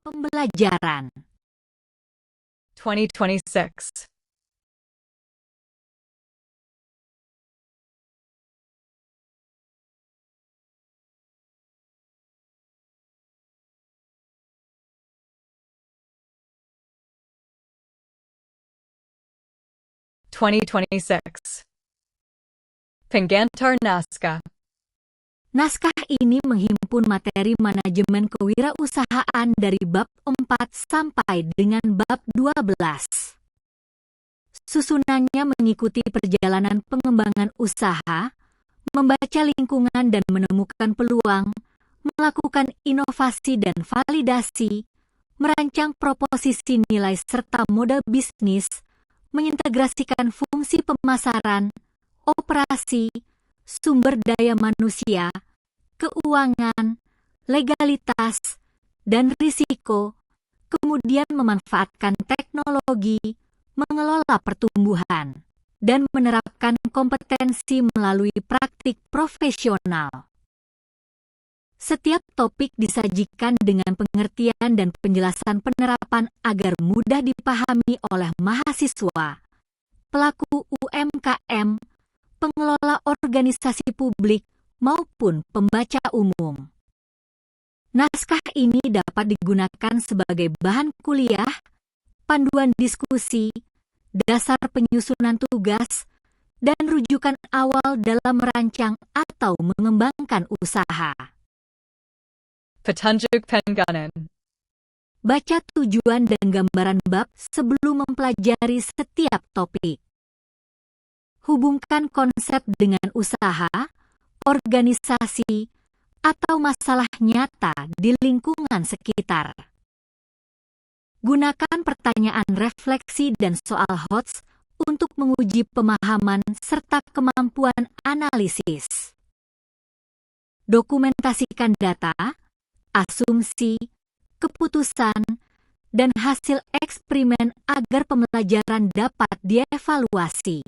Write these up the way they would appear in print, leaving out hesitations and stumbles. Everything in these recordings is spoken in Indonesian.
Pembelajaran 2026. Penggantar naskah. Naskah ini menghimpun materi manajemen kewirausahaan dari bab 4 sampai dengan bab 12. Susunannya mengikuti perjalanan pengembangan usaha, membaca lingkungan dan menemukan peluang, melakukan inovasi dan validasi, merancang proposisi nilai serta model bisnis, mengintegrasikan fungsi pemasaran, operasi, sumber daya manusia, keuangan, legalitas, dan risiko, kemudian memanfaatkan teknologi, mengelola pertumbuhan, dan menerapkan kompetensi melalui praktik profesional. Setiap topik disajikan dengan pengertian dan penjelasan penerapan agar mudah dipahami oleh mahasiswa, pelaku UMKM, pengelola organisasi publik, maupun pembaca umum. Naskah ini dapat digunakan sebagai bahan kuliah, panduan diskusi, dasar penyusunan tugas, dan rujukan awal dalam merancang atau mengembangkan usaha. Petunjuk Pengganan. Baca tujuan dan gambaran bab sebelum mempelajari setiap topik. Hubungkan konsep dengan usaha, organisasi, atau masalah nyata di lingkungan sekitar. Gunakan pertanyaan refleksi dan soal HOTS untuk menguji pemahaman serta kemampuan analisis. Dokumentasikan data, asumsi, keputusan, dan hasil eksperimen agar pembelajaran dapat dievaluasi.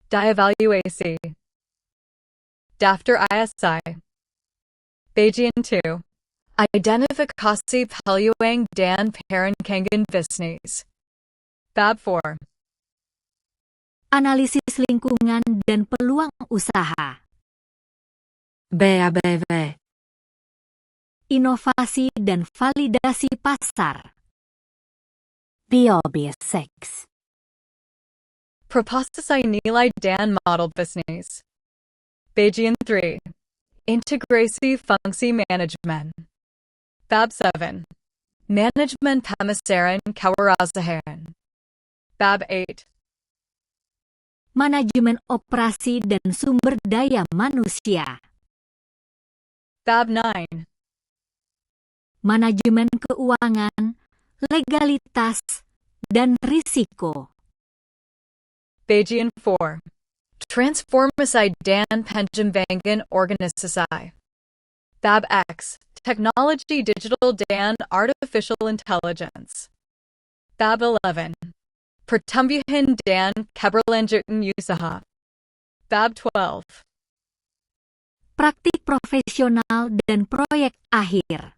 Dievaluasi. Daftar ISI. Bagian 2. Identifikasi peluang dan perancangan bisnis. Bab 4. Analisis lingkungan dan peluang usaha. BABV. Inovasi dan validasi pasar. BRB6. Proposisi nilai dan model bisnis. Bagian 3. Integrasi fungsi manajemen. Bab 7. Manajemen pemasaran kewirausahaan. Bab 8. Manajemen operasi dan sumber daya manusia. Bab 9. Manajemen keuangan, legalitas, dan risiko. Bagian 4. Transformasi dan pengembangan organisasi. Bab X. Technology digital dan artificial intelligence. Bab 11. Pertumbuhan dan keberlanjutan usaha. Bab 12. Praktik profesional dan proyek akhir.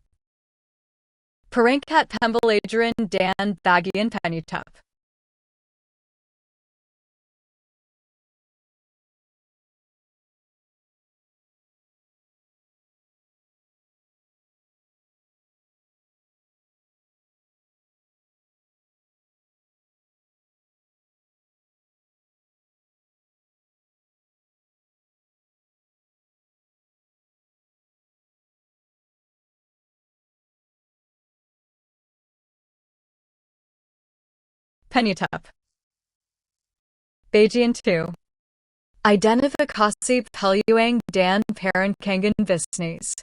Perangkat pembelajaran dan bagian penutup. Pennytup. Bajian 2. Identifikasi peluang dan perancangan bisnis.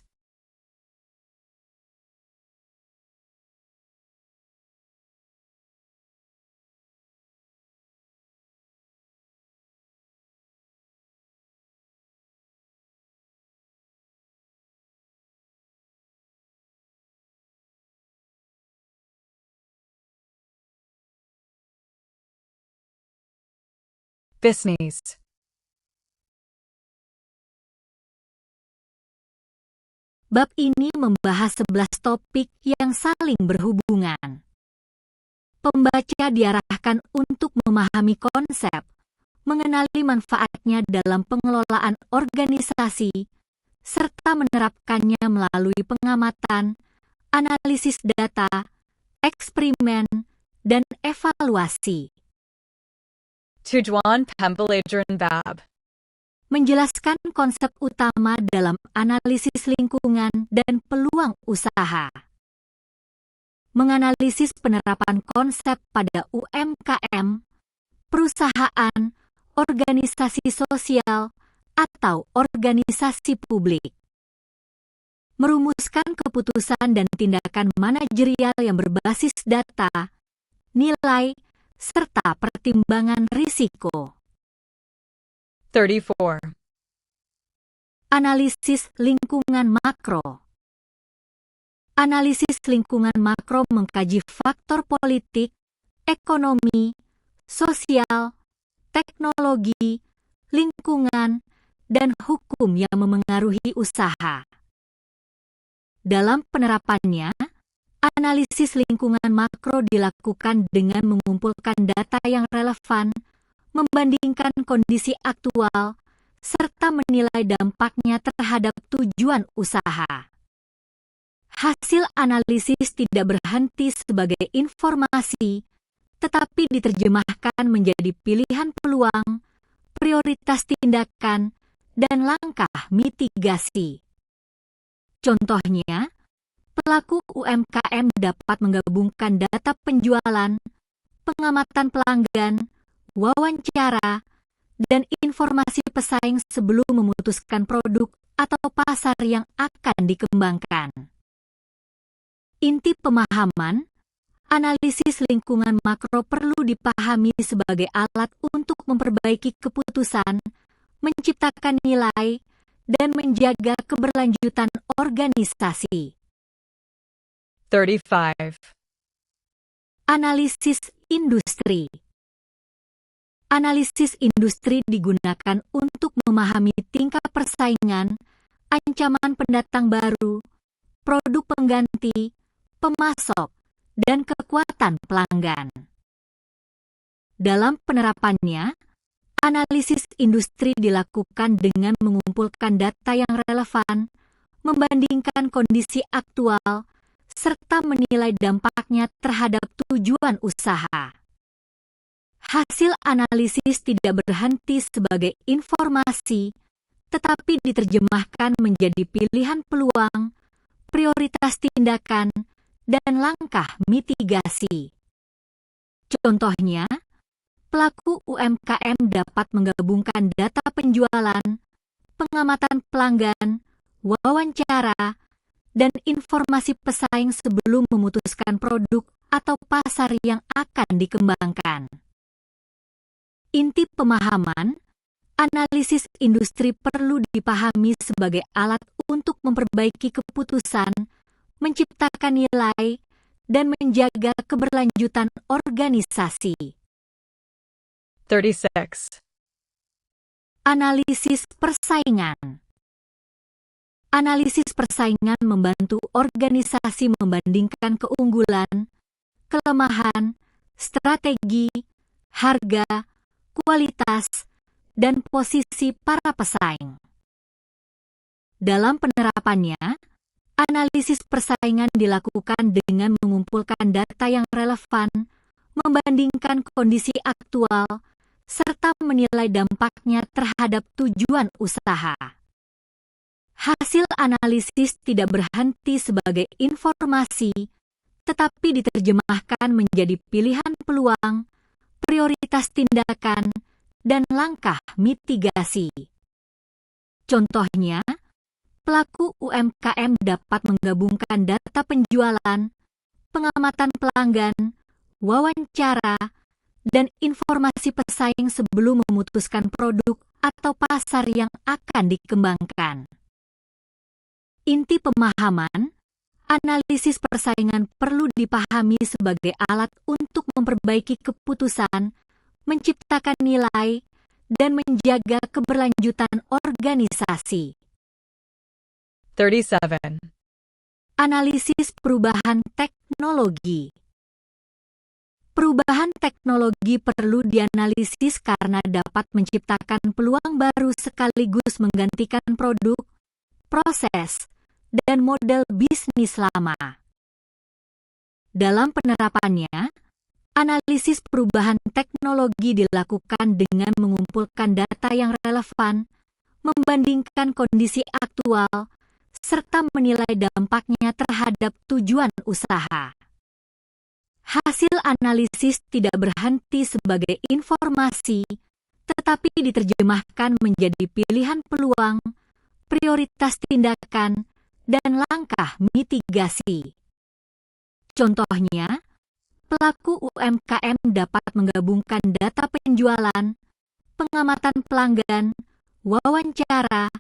Bisnis. Bab ini membahas 11 topik yang saling berhubungan. Pembaca diarahkan untuk memahami konsep, mengenali manfaatnya dalam pengelolaan organisasi, serta menerapkannya melalui pengamatan, analisis data, eksperimen, dan evaluasi. Tujuan pembelajaran bab. Menjelaskan konsep utama dalam analisis lingkungan dan peluang usaha. Menganalisis penerapan konsep pada UMKM, perusahaan, organisasi sosial, atau organisasi publik. Merumuskan keputusan dan tindakan manajerial yang berbasis data, nilai, serta pertimbangan risiko. 34. Analisis lingkungan makro. Analisis lingkungan makro mengkaji faktor politik, ekonomi, sosial, teknologi, lingkungan, dan hukum yang memengaruhi usaha. Dalam penerapannya, analisis lingkungan makro dilakukan dengan mengumpulkan data yang relevan, membandingkan kondisi aktual, serta menilai dampaknya terhadap tujuan usaha. Hasil analisis tidak berhenti sebagai informasi, tetapi diterjemahkan menjadi pilihan peluang, prioritas tindakan, dan langkah mitigasi. Contohnya, pelaku UMKM dapat menggabungkan data penjualan, pengamatan pelanggan, wawancara, dan informasi pesaing sebelum memutuskan produk atau pasar yang akan dikembangkan. Inti pemahaman, analisis lingkungan makro perlu dipahami sebagai alat untuk memperbaiki keputusan, menciptakan nilai, dan menjaga keberlanjutan organisasi. 35. Analisis industri. Analisis industri digunakan untuk memahami tingkat persaingan, ancaman pendatang baru, produk pengganti, pemasok, dan kekuatan pelanggan. Dalam penerapannya, analisis industri dilakukan dengan mengumpulkan data yang relevan, membandingkan kondisi aktual, serta menilai dampaknya terhadap tujuan usaha. Hasil analisis tidak berhenti sebagai informasi, tetapi diterjemahkan menjadi pilihan peluang, prioritas tindakan, dan langkah mitigasi. Contohnya, pelaku UMKM dapat menggabungkan data penjualan, pengamatan pelanggan, wawancara, dan informasi pesaing sebelum memutuskan produk atau pasar yang akan dikembangkan. Inti pemahaman, analisis industri perlu dipahami sebagai alat untuk memperbaiki keputusan, menciptakan nilai, dan menjaga keberlanjutan organisasi. 36. Analisis persaingan. Analisis persaingan membantu organisasi membandingkan keunggulan, kelemahan, strategi, harga, kualitas, dan posisi para pesaing. Dalam penerapannya, analisis persaingan dilakukan dengan mengumpulkan data yang relevan, membandingkan kondisi aktual, serta menilai dampaknya terhadap tujuan usaha. Hasil analisis tidak berhenti sebagai informasi, tetapi diterjemahkan menjadi pilihan peluang, prioritas tindakan, dan langkah mitigasi. Contohnya, pelaku UMKM dapat menggabungkan data penjualan, pengamatan pelanggan, wawancara, dan informasi pesaing sebelum memutuskan produk atau pasar yang akan dikembangkan. Inti pemahaman, analisis persaingan perlu dipahami sebagai alat untuk memperbaiki keputusan, menciptakan nilai, dan menjaga keberlanjutan organisasi. 37. Analisis perubahan teknologi. Perubahan teknologi perlu dianalisis karena dapat menciptakan peluang baru sekaligus menggantikan produk, proses, dan model bisnis lama. Dalam penerapannya, analisis perubahan teknologi dilakukan dengan mengumpulkan data yang relevan, membandingkan kondisi aktual, serta menilai dampaknya terhadap tujuan usaha. Hasil analisis tidak berhenti sebagai informasi, tetapi diterjemahkan menjadi pilihan peluang, prioritas tindakan, dan langkah mitigasi. Contohnya, pelaku UMKM dapat menggabungkan data penjualan, pengamatan pelanggan, wawancara,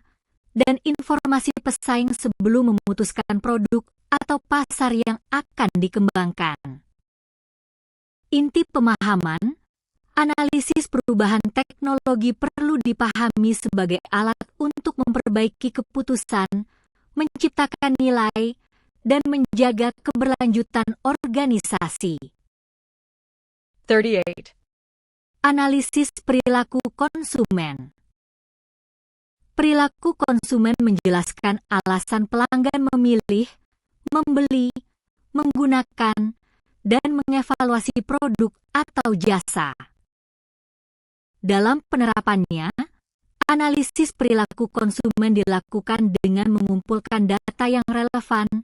dan informasi pesaing sebelum memutuskan produk atau pasar yang akan dikembangkan. Inti pemahaman, analisis perubahan teknologi perlu dipahami sebagai alat untuk memperbaiki keputusan, menciptakan nilai, dan menjaga keberlanjutan organisasi. 38. Analisis perilaku konsumen. Perilaku konsumen menjelaskan alasan pelanggan memilih, membeli, menggunakan, dan mengevaluasi produk atau jasa. Dalam penerapannya, analisis perilaku konsumen dilakukan dengan mengumpulkan data yang relevan,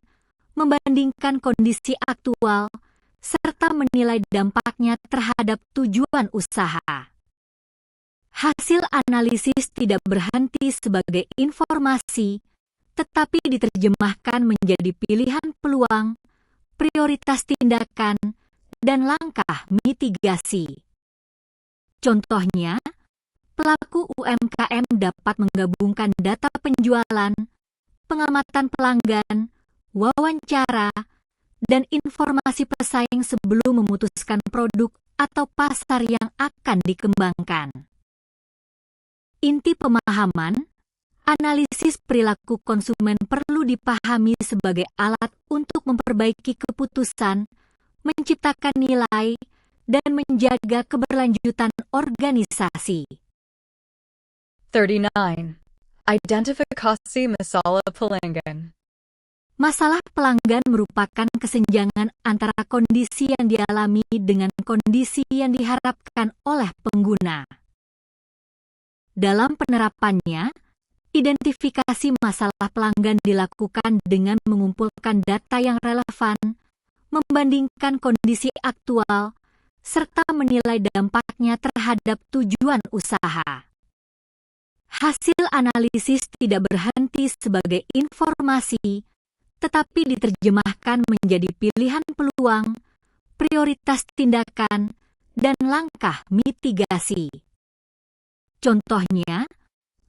membandingkan kondisi aktual, serta menilai dampaknya terhadap tujuan usaha. Hasil analisis tidak berhenti sebagai informasi, tetapi diterjemahkan menjadi pilihan peluang, prioritas tindakan, dan langkah mitigasi. Contohnya, pelaku UMKM dapat menggabungkan data penjualan, pengamatan pelanggan, wawancara, dan informasi pesaing sebelum memutuskan produk atau pasar yang akan dikembangkan. Inti pemahaman, analisis perilaku konsumen perlu dipahami sebagai alat untuk memperbaiki keputusan, menciptakan nilai, dan menjaga keberlanjutan organisasi. 39. Identifikasi masalah pelanggan. Masalah pelanggan merupakan kesenjangan antara kondisi yang dialami dengan kondisi yang diharapkan oleh pengguna. Dalam penerapannya, identifikasi masalah pelanggan dilakukan dengan mengumpulkan data yang relevan, membandingkan kondisi aktual, serta menilai dampaknya terhadap tujuan usaha. Hasil analisis tidak berhenti sebagai informasi, tetapi diterjemahkan menjadi pilihan peluang, prioritas tindakan, dan langkah mitigasi. Contohnya,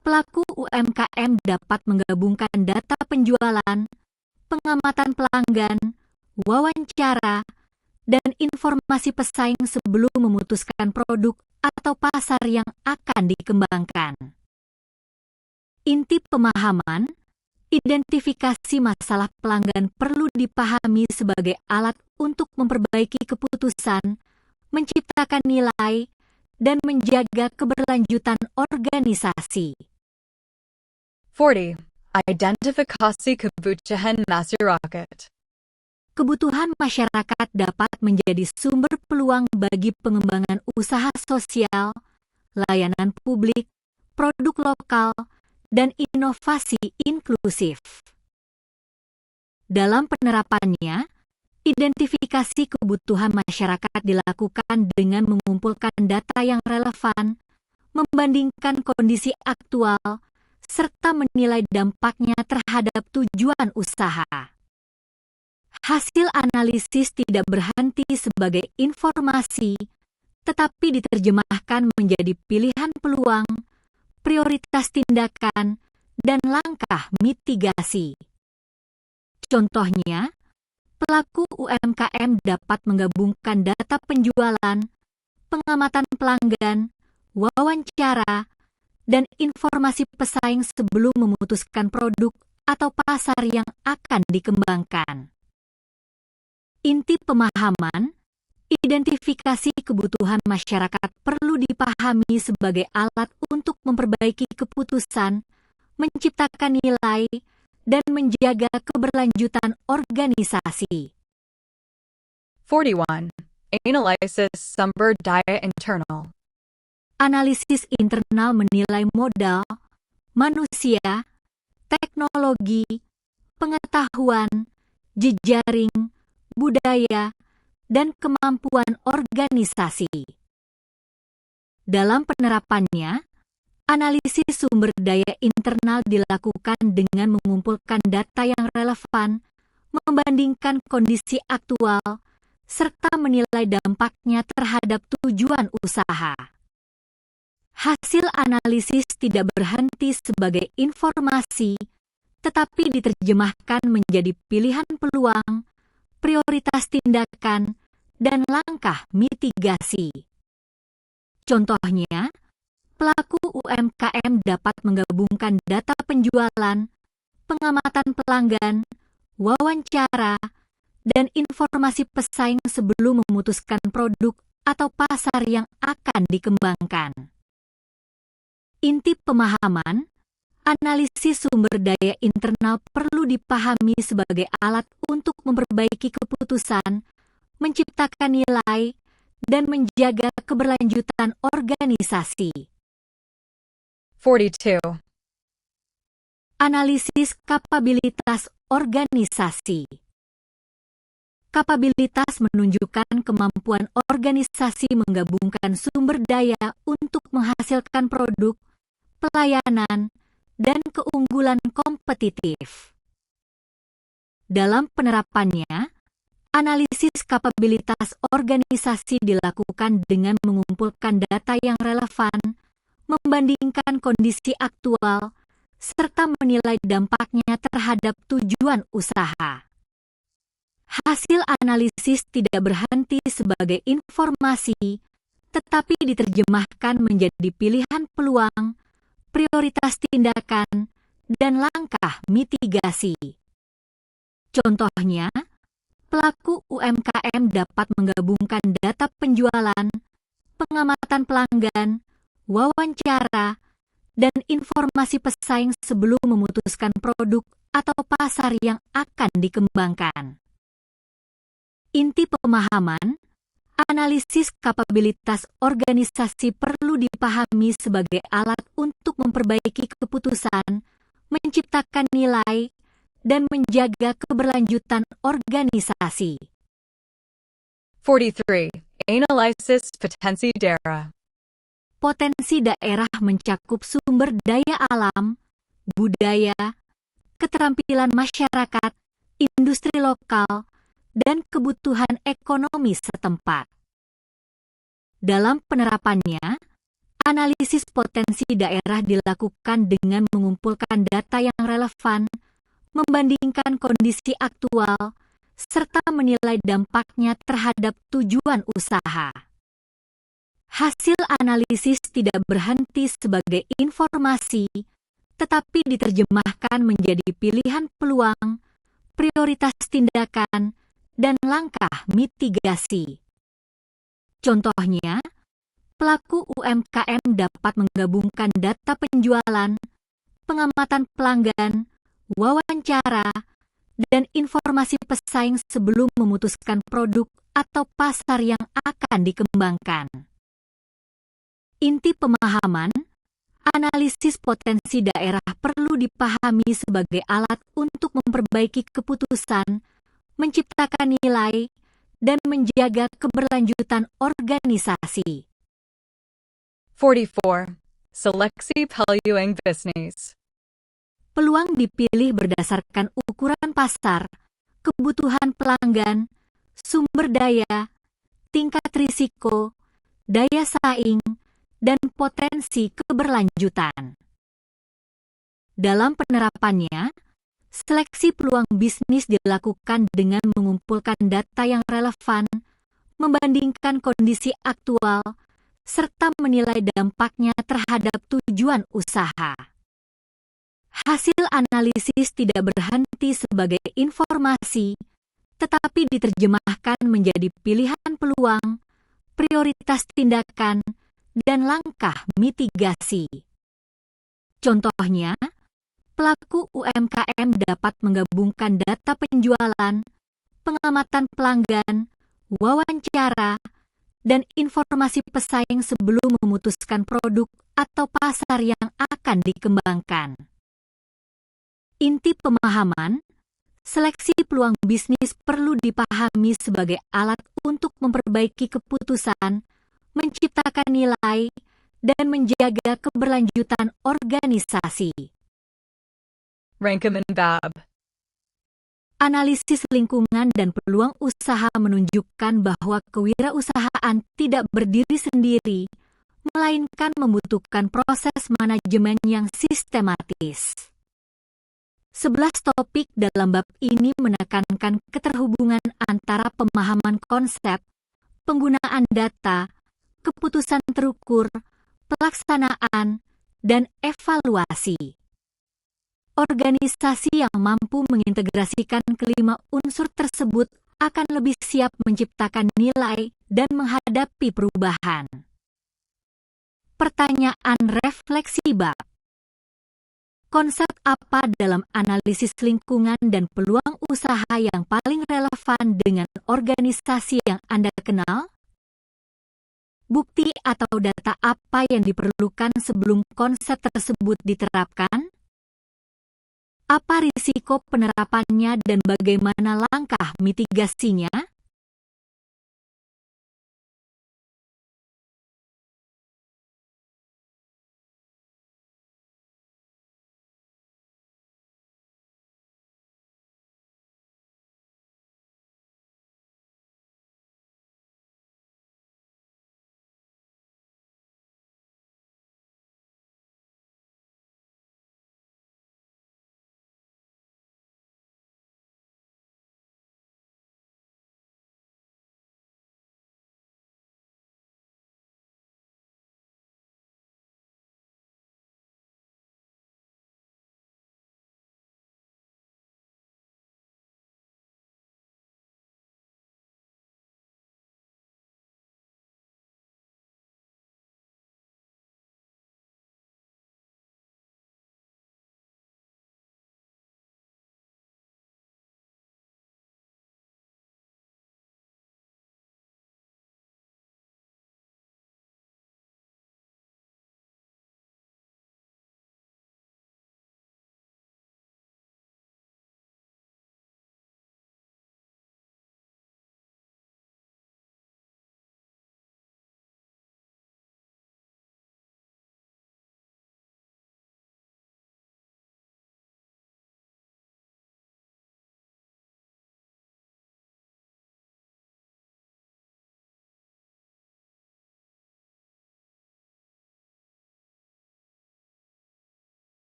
pelaku UMKM dapat menggabungkan data penjualan, pengamatan pelanggan, wawancara, dan informasi pesaing sebelum memutuskan produk atau pasar yang akan dikembangkan. Inti pemahaman, identifikasi masalah pelanggan perlu dipahami sebagai alat untuk memperbaiki keputusan, menciptakan nilai, dan menjaga keberlanjutan organisasi. 40. Identifikasi kebutuhan masyarakat. Kebutuhan masyarakat dapat menjadi sumber peluang bagi pengembangan usaha sosial, layanan publik, produk lokal, dan inovasi inklusif. Dalam penerapannya, Identifikasi kebutuhan masyarakat dilakukan dengan mengumpulkan data yang relevan, membandingkan kondisi aktual, serta menilai dampaknya terhadap tujuan usaha. Hasil analisis tidak berhenti sebagai informasi, tetapi diterjemahkan menjadi pilihan peluang, prioritas tindakan, dan langkah mitigasi. Contohnya, pelaku UMKM dapat menggabungkan data penjualan, pengamatan pelanggan, wawancara, dan informasi pesaing sebelum memutuskan produk atau pasar yang akan dikembangkan. Inti pemahaman, identifikasi kebutuhan masyarakat perlu dipahami sebagai alat untuk memperbaiki keputusan, menciptakan nilai, dan menjaga keberlanjutan organisasi. 41. Analysis sumber daya internal. Analisis internal menilai modal, manusia, teknologi, pengetahuan, jejaring, budaya, dan kemampuan organisasi. Dalam penerapannya, analisis sumber daya internal dilakukan dengan mengumpulkan data yang relevan, membandingkan kondisi aktual, serta menilai dampaknya terhadap tujuan usaha. Hasil analisis tidak berhenti sebagai informasi, tetapi diterjemahkan menjadi pilihan peluang, prioritas tindakan, dan langkah mitigasi. Contohnya, pelaku UMKM dapat menggabungkan data penjualan, pengamatan pelanggan, wawancara, dan informasi pesaing sebelum memutuskan produk atau pasar yang akan dikembangkan. Inti pemahaman, analisis sumber daya internal perlu dipahami sebagai alat untuk memperbaiki keputusan, menciptakan nilai, dan menjaga keberlanjutan organisasi. 42. Analisis kapabilitas organisasi. Kapabilitas menunjukkan kemampuan organisasi menggabungkan sumber daya untuk menghasilkan produk, pelayanan, dan keunggulan kompetitif. Dalam penerapannya, analisis kapabilitas organisasi dilakukan dengan mengumpulkan data yang relevan, membandingkan kondisi aktual, serta menilai dampaknya terhadap tujuan usaha. Hasil analisis tidak berhenti sebagai informasi, tetapi diterjemahkan menjadi pilihan peluang, prioritas tindakan, dan langkah mitigasi. Contohnya, pelaku UMKM dapat menggabungkan data penjualan, pengamatan pelanggan, wawancara, dan informasi pesaing sebelum memutuskan produk atau pasar yang akan dikembangkan. Inti pemahaman, analisis kapabilitas organisasi perlu dipahami sebagai alat untuk memperbaiki keputusan, menciptakan nilai, dan menjaga keberlanjutan organisasi. 43. Analysis potensi daerah. Potensi daerah mencakup sumber daya alam, budaya, keterampilan masyarakat, industri lokal, dan kebutuhan ekonomi setempat. Dalam penerapannya, analisis potensi daerah dilakukan dengan mengumpulkan data yang relevan, membandingkan kondisi aktual, serta menilai dampaknya terhadap tujuan usaha. Hasil analisis tidak berhenti sebagai informasi, tetapi diterjemahkan menjadi pilihan peluang, prioritas tindakan, dan langkah mitigasi. Contohnya, pelaku UMKM dapat menggabungkan data penjualan, pengamatan pelanggan, wawancara, dan informasi pesaing sebelum memutuskan produk atau pasar yang akan dikembangkan. Inti pemahaman, analisis potensi daerah perlu dipahami sebagai alat untuk memperbaiki keputusan, menciptakan nilai, dan menjaga keberlanjutan organisasi. 44. Seleksi peluang bisnis. Peluang dipilih berdasarkan ukuran pasar, kebutuhan pelanggan, sumber daya, tingkat risiko, daya saing, dan potensi keberlanjutan. Dalam penerapannya, seleksi peluang bisnis dilakukan dengan mengumpulkan data yang relevan, membandingkan kondisi aktual, serta menilai dampaknya terhadap tujuan usaha. Hasil analisis tidak berhenti sebagai informasi, tetapi diterjemahkan menjadi pilihan peluang, prioritas tindakan, dan langkah mitigasi. Contohnya, pelaku UMKM dapat menggabungkan data penjualan, pengamatan pelanggan, wawancara, dan informasi pesaing sebelum memutuskan produk atau pasar yang akan dikembangkan. Inti pemahaman, seleksi peluang bisnis perlu dipahami sebagai alat untuk memperbaiki keputusan, menciptakan nilai, dan menjaga keberlanjutan organisasi. Rankin and Babb. Analisis lingkungan dan peluang usaha menunjukkan bahwa kewirausahaan tidak berdiri sendiri, melainkan membutuhkan proses manajemen yang sistematis. 11 topik dalam bab ini menekankan keterhubungan antara pemahaman konsep, penggunaan data, keputusan terukur, pelaksanaan, dan evaluasi. Organisasi yang mampu mengintegrasikan kelima unsur tersebut akan lebih siap menciptakan nilai dan menghadapi perubahan. Pertanyaan refleksi bab. Konsep apa dalam analisis lingkungan dan peluang usaha yang paling relevan dengan organisasi yang Anda kenal? Bukti atau data apa yang diperlukan sebelum konsep tersebut diterapkan? Apa risiko penerapannya dan bagaimana langkah mitigasinya?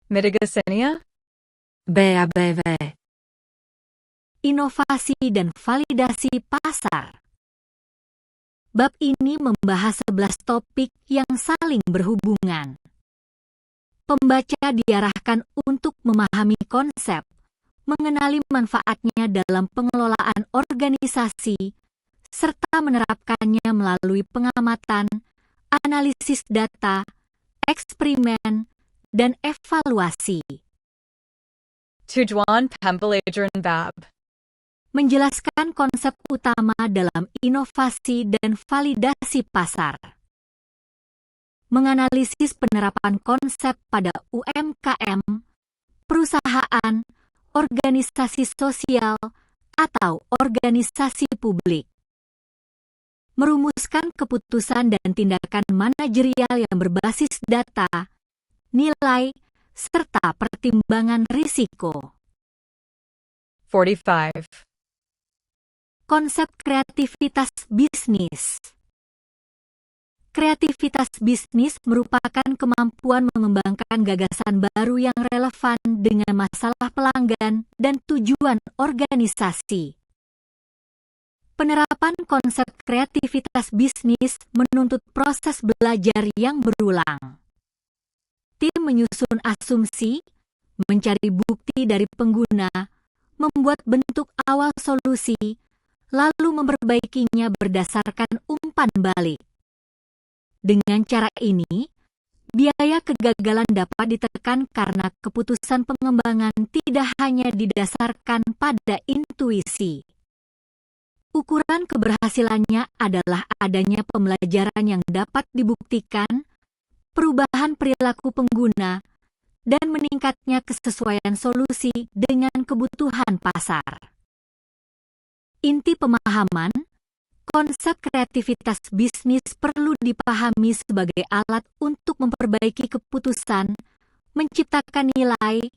Mitigasenia. BABV. Inovasi dan validasi pasar. Bab ini membahas 11 topik yang saling berhubungan. Pembaca diarahkan untuk memahami konsep, mengenali manfaatnya dalam pengelolaan organisasi, serta menerapkannya melalui pengamatan, analisis data, eksperimen, dan evaluasi. Tujuan pembelajaran Babb. menjelaskan konsep utama dalam inovasi dan validasi pasar, menganalisis penerapan konsep pada UMKM, perusahaan, organisasi sosial, atau organisasi publik, merumuskan keputusan dan tindakan manajerial yang berbasis data, nilai, serta pertimbangan risiko. 45. Konsep kreativitas bisnis. Kreativitas bisnis merupakan kemampuan mengembangkan gagasan baru yang relevan dengan masalah pelanggan dan tujuan organisasi. Penerapan konsep kreativitas bisnis menuntut proses belajar yang berulang. Tim menyusun asumsi, mencari bukti dari pengguna, membuat bentuk awal solusi, lalu memperbaikinya berdasarkan umpan balik. Dengan cara ini, biaya kegagalan dapat ditekan karena keputusan pengembangan tidak hanya didasarkan pada intuisi. Ukuran keberhasilannya adalah adanya pembelajaran yang dapat dibuktikan, perubahan perilaku pengguna, dan meningkatnya kesesuaian solusi dengan kebutuhan pasar. Inti pemahaman, konsep kreativitas bisnis perlu dipahami sebagai alat untuk memperbaiki keputusan, menciptakan nilai,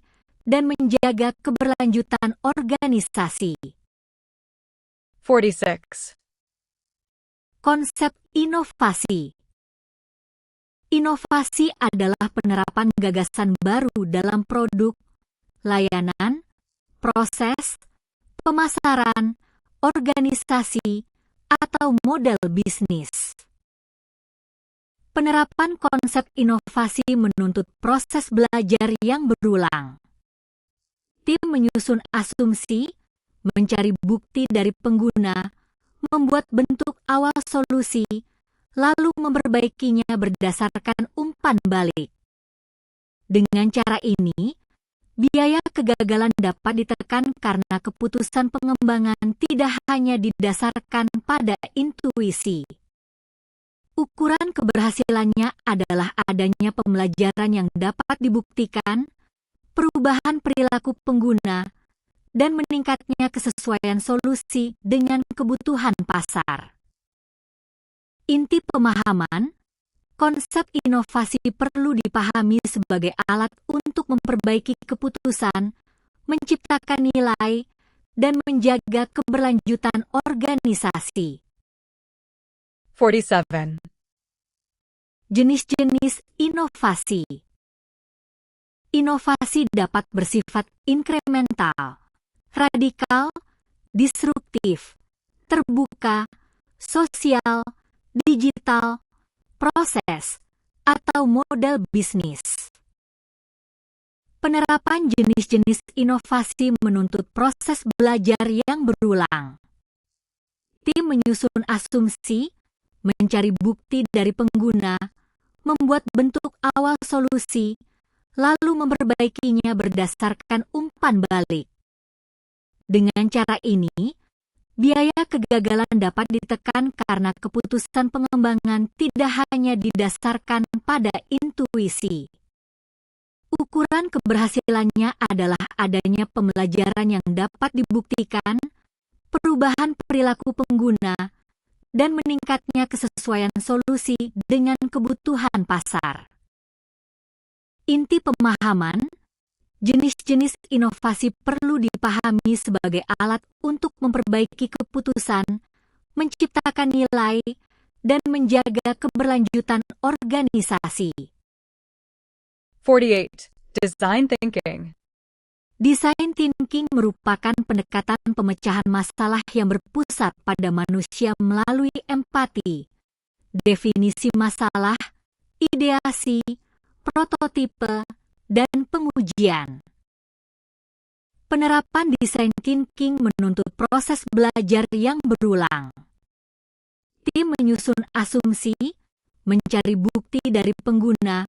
dan menjaga keberlanjutan organisasi. 46. Konsep inovasi. Inovasi adalah penerapan gagasan baru dalam produk, layanan, proses, pemasaran, organisasi, atau model bisnis. Penerapan konsep inovasi menuntut proses belajar yang berulang. Tim menyusun asumsi, mencari bukti dari pengguna, membuat bentuk awal solusi, lalu memperbaikinya berdasarkan umpan balik. Dengan cara ini, biaya kegagalan dapat ditekan karena keputusan pengembangan tidak hanya didasarkan pada intuisi. Ukuran keberhasilannya adalah adanya pembelajaran yang dapat dibuktikan, perubahan perilaku pengguna, dan meningkatnya kesesuaian solusi dengan kebutuhan pasar. Inti pemahaman, konsep inovasi perlu dipahami sebagai alat untuk memperbaiki keputusan, menciptakan nilai, dan menjaga keberlanjutan organisasi. 47. Jenis-jenis inovasi. Inovasi dapat bersifat inkremental, radikal, disruptif, terbuka, sosial, digital, proses, atau model bisnis. Penerapan jenis-jenis inovasi menuntut proses belajar yang berulang. Tim menyusun asumsi, mencari bukti dari pengguna, membuat bentuk awal solusi, lalu memperbaikinya berdasarkan umpan balik. Dengan cara ini, biaya kegagalan dapat ditekan karena keputusan pengembangan tidak hanya didasarkan pada intuisi. Ukuran keberhasilannya adalah adanya pembelajaran yang dapat dibuktikan, perubahan perilaku pengguna, dan meningkatnya kesesuaian solusi dengan kebutuhan pasar. Inti pemahaman, jenis-jenis inovasi perlu dipahami sebagai alat untuk memperbaiki keputusan, menciptakan nilai, dan menjaga keberlanjutan organisasi. 48. Design thinking. Design thinking merupakan pendekatan pemecahan masalah yang berpusat pada manusia melalui empati, definisi masalah, ideasi, prototipe, dan pengujian. Penerapan design thinking menuntut proses belajar yang berulang. Tim menyusun asumsi, mencari bukti dari pengguna,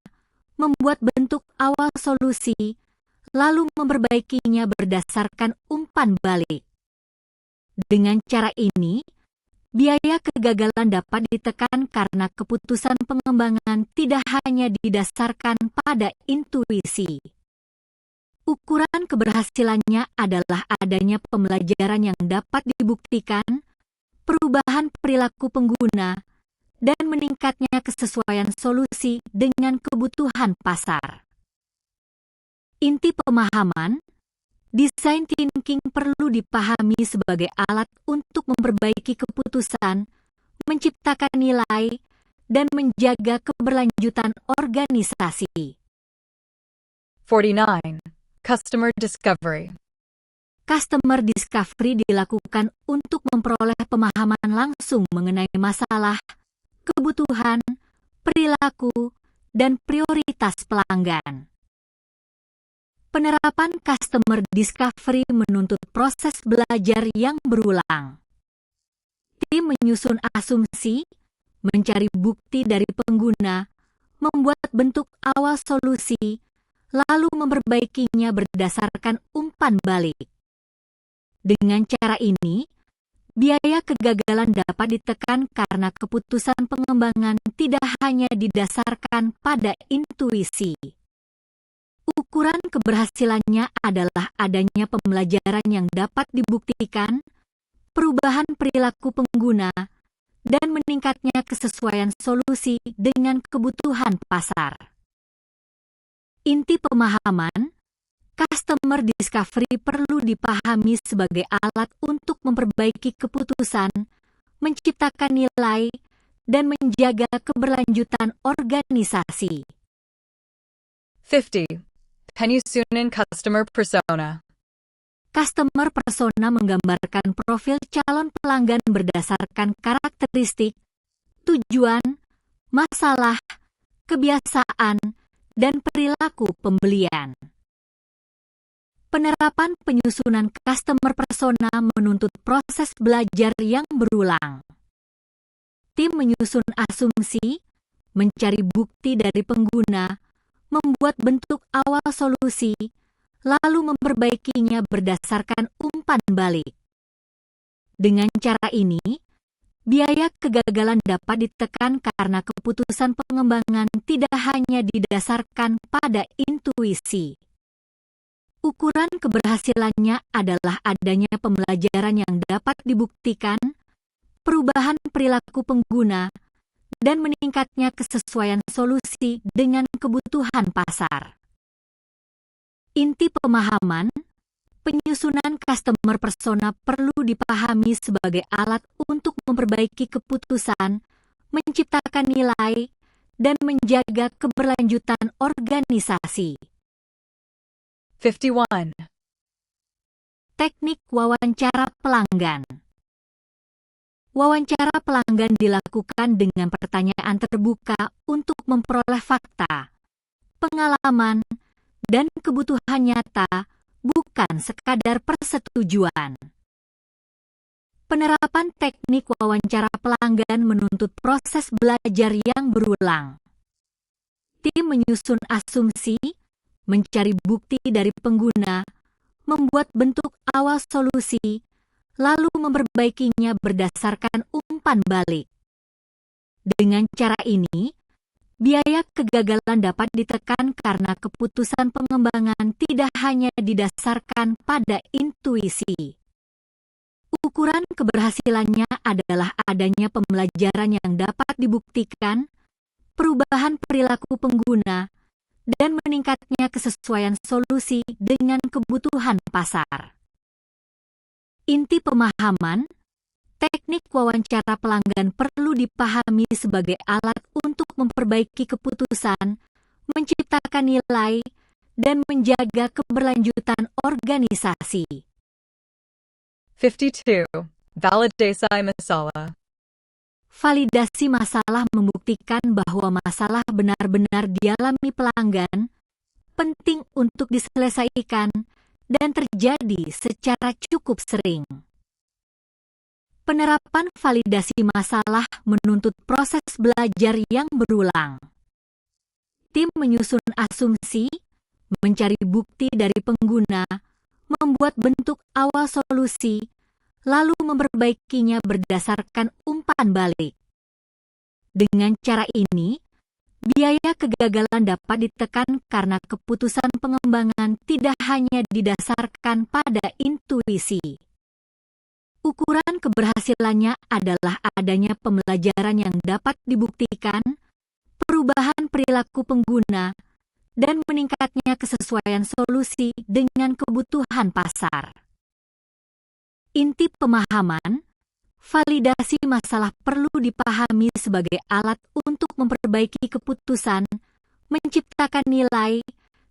membuat bentuk awal solusi, lalu memperbaikinya berdasarkan umpan balik. Dengan cara ini, biaya kegagalan dapat ditekan karena keputusan pengembangan tidak hanya didasarkan pada intuisi. Ukuran keberhasilannya adalah adanya pembelajaran yang dapat dibuktikan, perubahan perilaku pengguna, dan meningkatnya kesesuaian solusi dengan kebutuhan pasar. Inti pemahaman, design thinking perlu dipahami sebagai alat untuk memperbaiki keputusan, menciptakan nilai, dan menjaga keberlanjutan organisasi. 49. Customer discovery. Customer discovery dilakukan untuk memperoleh pemahaman langsung mengenai masalah, kebutuhan, perilaku, dan prioritas pelanggan. Penerapan customer discovery menuntut proses belajar yang berulang. Tim menyusun asumsi, mencari bukti dari pengguna, membuat bentuk awal solusi, lalu memperbaikinya berdasarkan umpan balik. Dengan cara ini, biaya kegagalan dapat ditekan karena keputusan pengembangan tidak hanya didasarkan pada intuisi. Ukuran keberhasilannya adalah adanya pembelajaran yang dapat dibuktikan, perubahan perilaku pengguna, dan meningkatnya kesesuaian solusi dengan kebutuhan pasar. Inti pemahaman, customer discovery perlu dipahami sebagai alat untuk memperbaiki keputusan, menciptakan nilai, dan menjaga keberlanjutan organisasi. 50. Penyusunan customer persona. Customer persona menggambarkan profil calon pelanggan berdasarkan karakteristik, tujuan, masalah, kebiasaan, dan perilaku pembelian. Penerapan penyusunan customer persona menuntut proses belajar yang berulang. Tim menyusun asumsi, mencari bukti dari pengguna, membuat bentuk awal solusi, lalu memperbaikinya berdasarkan umpan balik. Dengan cara ini, biaya kegagalan dapat ditekan karena keputusan pengembangan tidak hanya didasarkan pada intuisi. Ukuran keberhasilannya adalah adanya pembelajaran yang dapat dibuktikan, perubahan perilaku pengguna, dan meningkatnya kesesuaian solusi dengan kebutuhan pasar. Inti pemahaman, penyusunan customer persona perlu dipahami sebagai alat untuk memperbaiki keputusan, menciptakan nilai, dan menjaga keberlanjutan organisasi. 51. Teknik wawancara pelanggan. Wawancara pelanggan dilakukan dengan pertanyaan terbuka untuk memperoleh fakta, pengalaman, dan kebutuhan nyata, bukan sekadar persetujuan. Penerapan teknik wawancara pelanggan menuntut proses belajar yang berulang. Tim menyusun asumsi, mencari bukti dari pengguna, membuat bentuk awal solusi, lalu memperbaikinya berdasarkan umpan balik. Dengan cara ini, biaya kegagalan dapat ditekan karena keputusan pengembangan tidak hanya didasarkan pada intuisi. Ukuran keberhasilannya adalah adanya pembelajaran yang dapat dibuktikan, perubahan perilaku pengguna, dan meningkatnya kesesuaian solusi dengan kebutuhan pasar. Inti pemahaman, teknik wawancara pelanggan perlu dipahami sebagai alat untuk memperbaiki keputusan, menciptakan nilai, dan menjaga keberlanjutan organisasi. 52. Validasi masalah. Validasi masalah membuktikan bahwa masalah benar-benar dialami pelanggan, penting untuk diselesaikan, dan terjadi secara cukup sering. Penerapan validasi masalah menuntut proses belajar yang berulang. Tim menyusun asumsi, mencari bukti dari pengguna, membuat bentuk awal solusi, lalu memperbaikinya berdasarkan umpan balik. Dengan cara ini, biaya kegagalan dapat ditekan karena keputusan pengembangan tidak hanya didasarkan pada intuisi. Ukuran keberhasilannya adalah adanya pembelajaran yang dapat dibuktikan, perubahan perilaku pengguna, dan meningkatnya kesesuaian solusi dengan kebutuhan pasar. Inti pemahaman, validasi masalah perlu dipahami sebagai alat untuk memperbaiki keputusan, menciptakan nilai,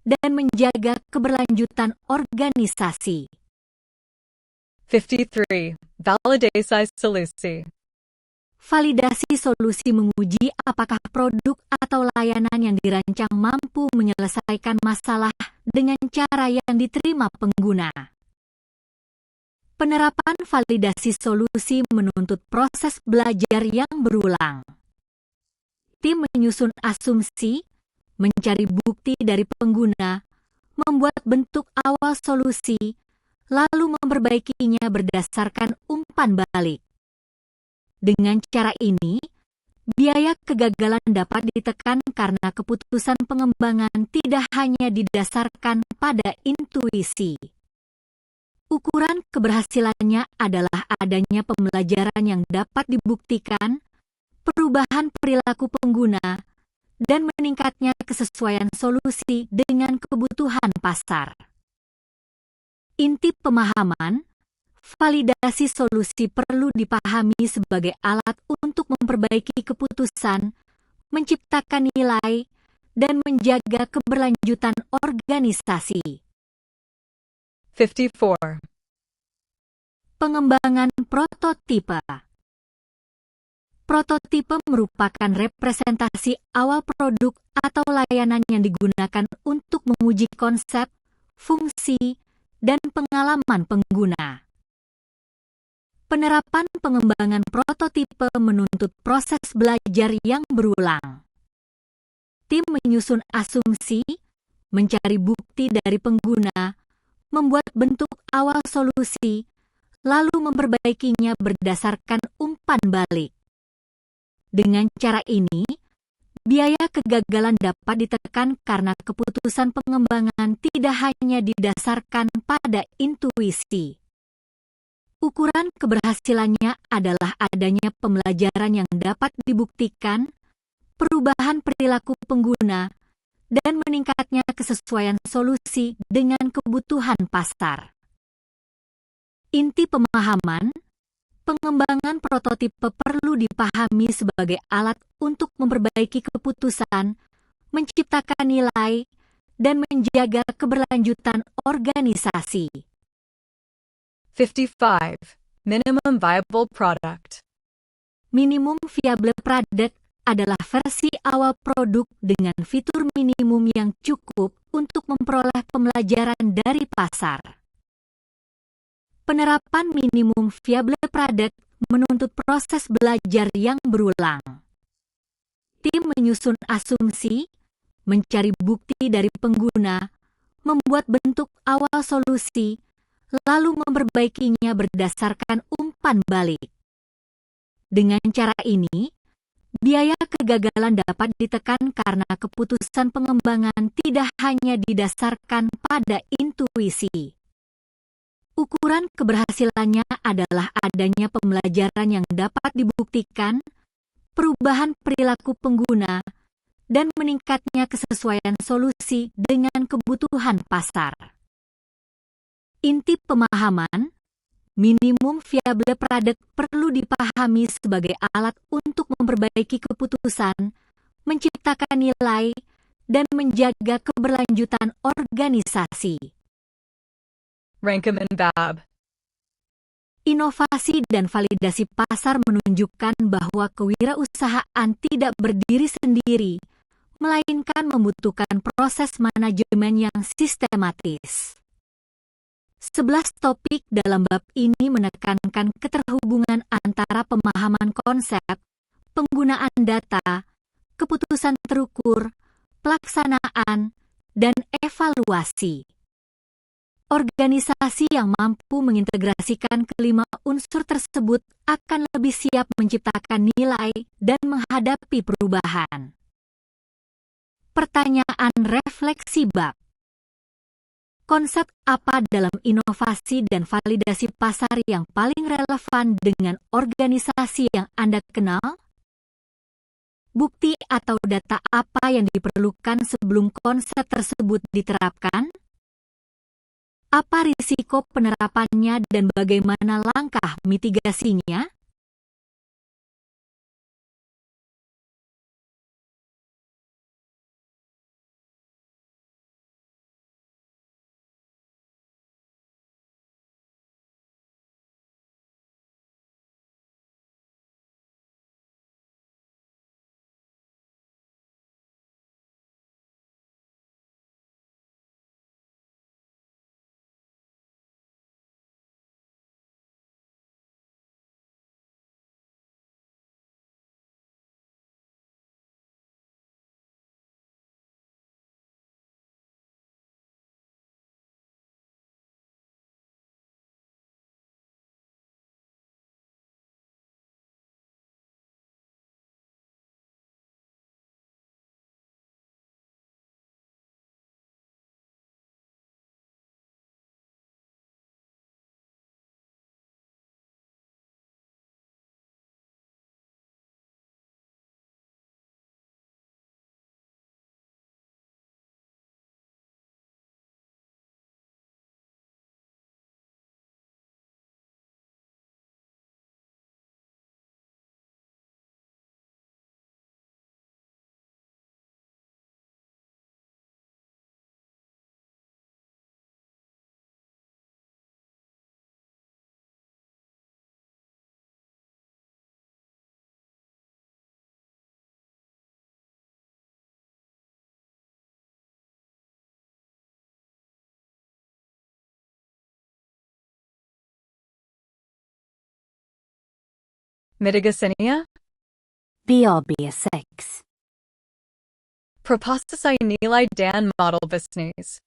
dan menjaga keberlanjutan organisasi. 53. Validasi solusi. Validasi solusi menguji apakah produk atau layanan yang dirancang mampu menyelesaikan masalah dengan cara yang diterima pengguna. Penerapan validasi solusi menuntut proses belajar yang berulang. Tim menyusun asumsi, mencari bukti dari pengguna, membuat bentuk awal solusi, lalu memperbaikinya berdasarkan umpan balik. Dengan cara ini, biaya kegagalan dapat ditekan karena keputusan pengembangan tidak hanya didasarkan pada intuisi. Ukuran keberhasilannya adalah adanya pembelajaran yang dapat dibuktikan, perubahan perilaku pengguna, dan meningkatnya kesesuaian solusi dengan kebutuhan pasar. Inti pemahaman, validasi solusi perlu dipahami sebagai alat untuk memperbaiki keputusan, menciptakan nilai, dan menjaga keberlanjutan organisasi. 54. Pengembangan prototipe. Prototipe merupakan representasi awal produk atau layanan yang digunakan untuk menguji konsep, fungsi, dan pengalaman pengguna. Penerapan pengembangan prototipe menuntut proses belajar yang berulang. Tim menyusun asumsi, mencari bukti dari pengguna, membuat bentuk awal solusi, lalu memperbaikinya berdasarkan umpan balik. Dengan cara ini, biaya kegagalan dapat ditekan karena keputusan pengembangan tidak hanya didasarkan pada intuisi. Ukuran keberhasilannya adalah adanya pembelajaran yang dapat dibuktikan, perubahan perilaku pengguna, dan meningkatnya kesesuaian solusi dengan kebutuhan pasar. Inti pemahaman, pengembangan prototipe perlu dipahami sebagai alat untuk memperbaiki keputusan, menciptakan nilai, dan menjaga keberlanjutan organisasi. 55. Minimum viable product. Minimum viable product adalah versi awal produk dengan fitur minimum yang cukup untuk memperoleh pembelajaran dari pasar. Penerapan minimum viable product menuntut proses belajar yang berulang. Tim menyusun asumsi, mencari bukti dari pengguna, membuat bentuk awal solusi, lalu memperbaikinya berdasarkan umpan balik. Dengan cara ini, biaya kegagalan dapat ditekan karena keputusan pengembangan tidak hanya didasarkan pada intuisi. Ukuran keberhasilannya adalah adanya pembelajaran yang dapat dibuktikan, perubahan perilaku pengguna, dan meningkatnya kesesuaian solusi dengan kebutuhan pasar. Inti pemahaman, minimum viable product perlu dipahami sebagai alat untuk memperbaiki keputusan, menciptakan nilai, dan menjaga keberlanjutan organisasi. Rankin and Babb. Inovasi dan validasi pasar menunjukkan bahwa kewirausahaan tidak berdiri sendiri, melainkan membutuhkan proses manajemen yang sistematis. 11 topik dalam bab ini menekankan keterhubungan antara pemahaman konsep, penggunaan data, keputusan terukur, pelaksanaan, dan evaluasi. Organisasi yang mampu mengintegrasikan kelima unsur tersebut akan lebih siap menciptakan nilai dan menghadapi perubahan. Pertanyaan refleksi bab. Konsep apa dalam inovasi dan validasi pasar yang paling relevan dengan organisasi yang Anda kenal? Bukti atau data apa yang diperlukan sebelum konsep tersebut diterapkan? Apa risiko penerapannya dan bagaimana langkah mitigasinya? Mitigasinya? BRB6. Proposal nilai dan model bisnis.